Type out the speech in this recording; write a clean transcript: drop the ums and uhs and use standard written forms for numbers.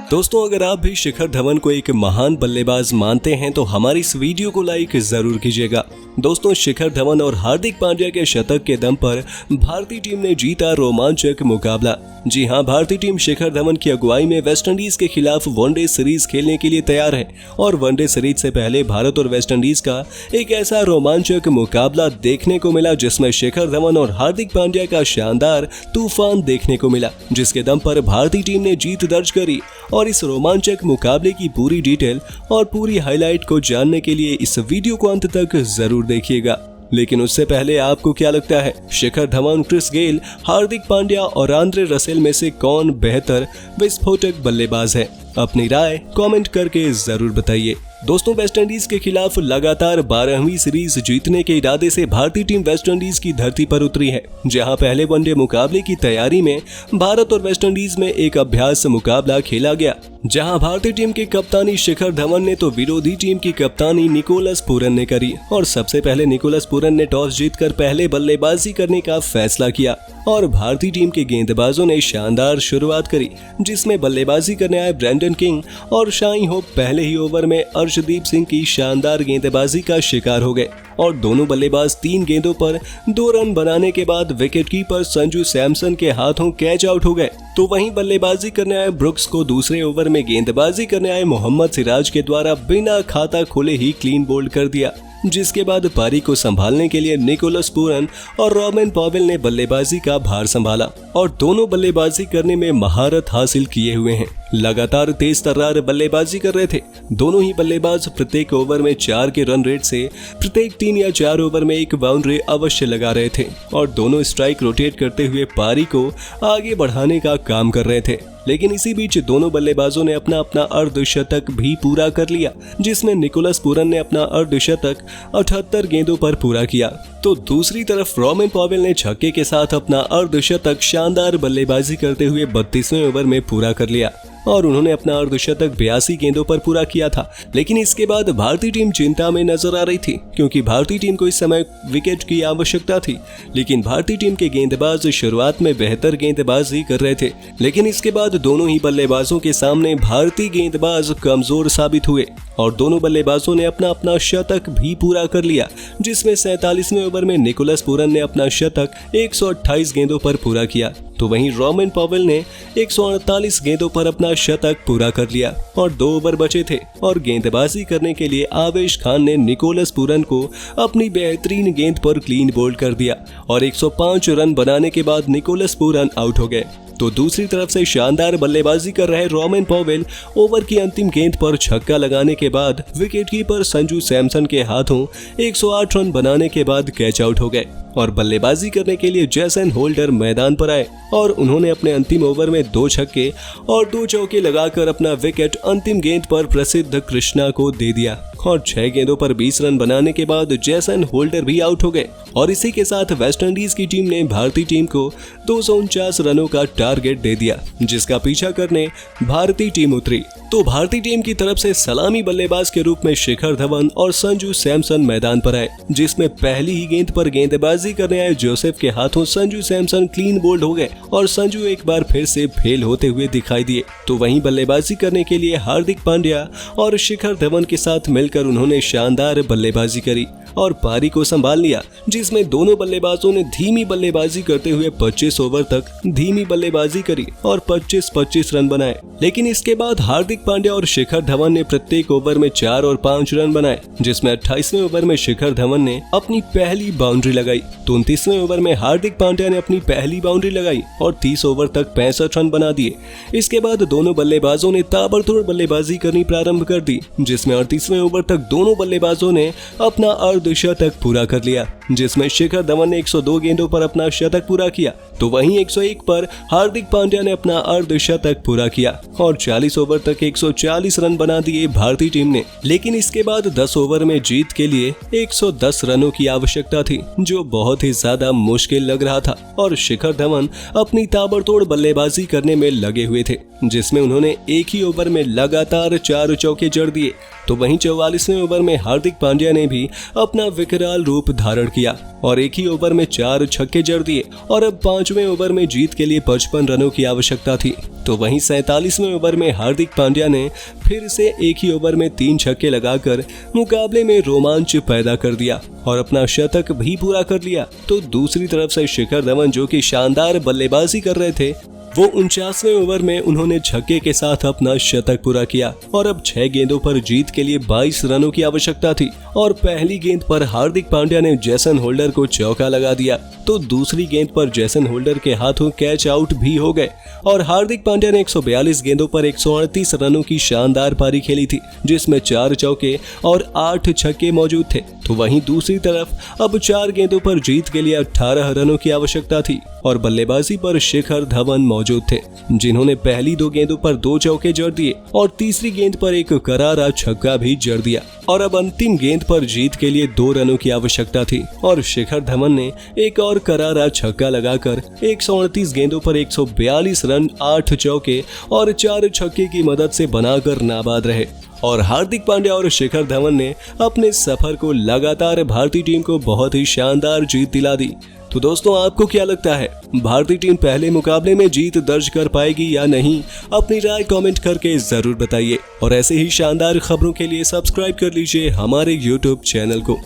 दोस्तों, अगर आप भी शिखर धवन को एक महान बल्लेबाज मानते हैं तो हमारी इस वीडियो को लाइक जरूर कीजिएगा। दोस्तों, शिखर धवन और हार्दिक पांड्या के शतक के दम पर भारतीय टीम ने जीता रोमांचक मुकाबला। जी हां, भारतीय टीम शिखर धवन की अगुवाई में वेस्टइंडीज के खिलाफ वनडे सीरीज खेलने के लिए तैयार है और वनडे सीरीज से पहले भारत और वेस्टइंडीज का एक ऐसा रोमांचक मुकाबला देखने को मिला जिसमें शिखर धवन और हार्दिक पांड्या का शानदार तूफान देखने को मिला, जिसके दम पर भारतीय टीम ने जीत दर्ज करी। और इस रोमांचक मुकाबले की पूरी डिटेल और पूरी हाईलाइट को जानने के लिए इस वीडियो को अंत तक जरूर देखिएगा। लेकिन उससे पहले आपको क्या लगता है, शिखर धवन, क्रिस गेल, हार्दिक पांड्या और आंद्रे रसेल में से कौन बेहतर विस्फोटक बल्लेबाज है? अपनी राय कमेंट करके जरूर बताइए। दोस्तों, वेस्टइंडीज के खिलाफ लगातार 12वीं सीरीज जीतने के इरादे से भारतीय टीम वेस्टइंडीज की धरती पर उतरी है, जहां पहले वनडे मुकाबले की तैयारी में भारत और वेस्टइंडीज में एक अभ्यास मुकाबला खेला गया, जहां भारतीय टीम की कप्तानी शिखर धवन ने तो विरोधी टीम की कप्तानी निकोलस पूरन ने करी। और सबसे पहले निकोलस पूरन ने टॉस जीतकर पहले बल्लेबाजी करने का फैसला किया और भारतीय टीम के गेंदबाजों ने शानदार शुरुआत करी, जिसमें बल्लेबाजी करने आए ब्रेंडन किंग और शाई होप पहले ही ओवर में अर्शदीप सिंह की शानदार गेंदबाजी का शिकार हो गए और दोनों बल्लेबाज 3 गेंदों पर 2 रन बनाने के बाद विकेटकीपर संजू सैमसन के हाथों कैच आउट हो गए। तो वहीं बल्लेबाजी करने आए ब्रुक्स को दूसरे ओवर में गेंदबाजी करने आए मोहम्मद सिराज के द्वारा बिना खाता खोले ही क्लीन बोल्ड कर दिया, जिसके बाद पारी को संभालने के लिए निकोलस पूरन और रॉबिन पॉवेल ने बल्लेबाजी का भार संभाला और दोनों बल्लेबाजी करने में महारत हासिल किए हुए हैं। लगातार तेज तर्रार बल्लेबाजी कर रहे थे। दोनों ही बल्लेबाज प्रत्येक ओवर में 4 के रन रेट से प्रत्येक 3 या 4 ओवर में एक बाउंड्री अवश्य लगा रहे थे और दोनों स्ट्राइक रोटेट करते हुए पारी को आगे बढ़ाने का काम कर रहे थे। लेकिन इसी बीच दोनों बल्लेबाजों ने अपना अपना अर्धशतक भी पूरा कर लिया, जिसमें निकोलस पूरन ने अपना अर्धशतक 78 गेंदों पर पूरा किया, तो दूसरी तरफ रॉबिन पॉवेल ने छक्के के साथ अपना अर्धशतक शानदार बल्लेबाजी करते हुए 32वें ओवर में पूरा कर लिया और उन्होंने अपना अर्धशतक 82 गेंदों पर पूरा किया था। लेकिन इसके बाद भारतीय टीम चिंता में नजर आ रही थी, क्योंकि भारतीय टीम को इस समय विकेट की आवश्यकता थी। लेकिन भारतीय टीम के गेंदबाज शुरुआत में बेहतर गेंदबाजी कर रहे थे, लेकिन इसके बाद दोनों ही बल्लेबाजों के सामने भारतीय गेंदबाज कमजोर साबित हुए और दोनों बल्लेबाजों ने अपना अपना शतक भी पूरा कर लिया, जिसमें 47वें ओवर में निकोलस पूरन ने अपना शतक 128 गेंदों पर पूरा किया, तो वहीं रॉबिन पॉवेल ने 148 गेंदों पर अपना शतक पूरा कर लिया और 2 ओवर बचे थे और गेंदबाजी करने के लिए आवेश खान ने निकोलस पूरन को अपनी बेहतरीन गेंद पर क्लीन बोल्ड कर दिया और 105 रन बनाने के बाद निकोलस पूरन आउट हो गए। तो दूसरी तरफ से शानदार बल्लेबाजी कर रहे रॉबिन पॉवेल ओवर की अंतिम गेंद पर छक्का लगाने के बाद विकेटकीपर संजू सैमसन के हाथों 108 रन बनाने के बाद कैच आउट हो गए और बल्लेबाजी करने के लिए जेसन होल्डर मैदान पर आए और उन्होंने अपने अंतिम ओवर में 2 छक्के और 2 चौके लगाकर अपना विकेट अंतिम गेंद पर प्रसिद्ध कृष्णा को दे दिया और 6 गेंदों पर 20 रन बनाने के बाद जेसन होल्डर भी आउट हो गए और इसी के साथ वेस्टइंडीज की टीम ने भारतीय टीम को 249 रनों का टारगेट दे दिया, जिसका पीछा करने भारतीय टीम उतरी। तो भारतीय टीम की तरफ से सलामी बल्लेबाज के रूप में शिखर धवन और संजू सैमसन मैदान पर आए, जिसमें पहली ही गेंद पर गेंदबाजी करने आए जोसेफ के हाथों संजू सैमसन क्लीन बोल्ड हो गए और संजू एक बार फिर से फेल होते हुए दिखाई दिए। तो वहीं बल्लेबाजी करने के लिए हार्दिक पांड्या और शिखर धवन के साथ मिलकर उन्होंने शानदार बल्लेबाजी करी और पारी को संभाल लिया, जिसमें दोनों बल्लेबाजों ने धीमी बल्लेबाजी करते हुए 25 ओवर तक धीमी बल्लेबाजी करी और 25-25 रन बनाए। लेकिन इसके बाद हार्दिक पांड्या और शिखर धवन ने प्रत्येक ओवर में 4 और 5 रन बनाए, जिसमें 28वें ओवर में शिखर धवन ने अपनी पहली बाउंड्री लगाई, तो 29वें ओवर में हार्दिक पांड्या ने अपनी पहली बाउंड्री लगाई और 30 ओवर तक 65 रन बना दिए। इसके बाद दोनों बल्लेबाजों ने ताबड़तोड़ बल्लेबाजी करनी प्रारंभ कर दी, जिसमें 38वें ओवर तक दोनों बल्लेबाजों ने अपना अर्धशतक पूरा कर लिया, जिसमें शिखर धवन ने 102 गेंदों पर अपना शतक पूरा किया, तो वहीं 101 पर हार्दिक पांड्या ने अपना अर्धशतक पूरा किया और 40 ओवर तक 140 रन बना दिए भारतीय टीम ने। लेकिन इसके बाद 10 ओवर में जीत के लिए 110 रनों की आवश्यकता थी, जो बहुत ही ज्यादा मुश्किल लग रहा था और शिखर धवन अपनी ताबड़तोड़ बल्लेबाजी करने में लगे हुए थे। जिसमें उन्होंने एक ही ओवर में लगातार 4 चौके जड़ दिए। तो वहीं 44वें ओवर में हार्दिक पांड्या ने भी अपना विकराल रूप धारण किया और एक ही ओवर में 4 छक्के जड़ दिए और अब 5वें ओवर में जीत के लिए 55 रनों की आवश्यकता थी। तो वहीं 47वें ओवर में हार्दिक पांड्या ने फिर से एक ही ओवर में 3 छक्के लगाकर मुकाबले में रोमांच पैदा कर दिया और अपना शतक भी पूरा कर लिया। तो दूसरी तरफ से शिखर धवन जो कि शानदार बल्लेबाजी कर रहे थे, वो 49वें ओवर में उन्होंने छक्के के साथ अपना शतक पूरा किया और अब 6 गेंदों पर जीत के लिए 22 रनों की आवश्यकता थी और पहली गेंद पर हार्दिक पांड्या ने जेसन होल्डर को चौका लगा दिया। तो दूसरी गेंद पर जेसन होल्डर के हाथों कैच आउट भी हो गए और हार्दिक पांड्या ने 142 गेंदों पर 138 रनों की शानदार पारी खेली थी, जिसमें 4 चौके और 8 छक्के मौजूद थे। तो वहीं दूसरी तरफ अब 4 गेंदों पर जीत के लिए 18 रनों की आवश्यकता थी और बल्लेबाजी पर शिखर धवन मौजूद थे, जिन्होंने पहली 2 गेंदों पर 2 चौके जड़ दिए और तीसरी गेंद पर एक करारा छक्का भी जड़ दिया और अब अंतिम गेंद पर जीत के लिए 2 रनों की आवश्यकता थी और शिखर धवन ने एक और करारा छक्का लगाकर 129 गेंदों पर 142 रन, 8 चौके और 4 छक्के की मदद से बनाकर नाबाद रहे और हार्दिक पांड्या और शिखर धवन ने अपने सफर को लगातार भारतीय टीम को बहुत ही शानदार जीत दिला दी। तो दोस्तों, आपको क्या लगता है, भारतीय टीम पहले मुकाबले में जीत दर्ज कर पाएगी या नहीं? अपनी राय कमेंट करके जरूर बताइए और ऐसे ही शानदार खबरों के लिए सब्सक्राइब कर लीजिए हमारे YouTube चैनल को।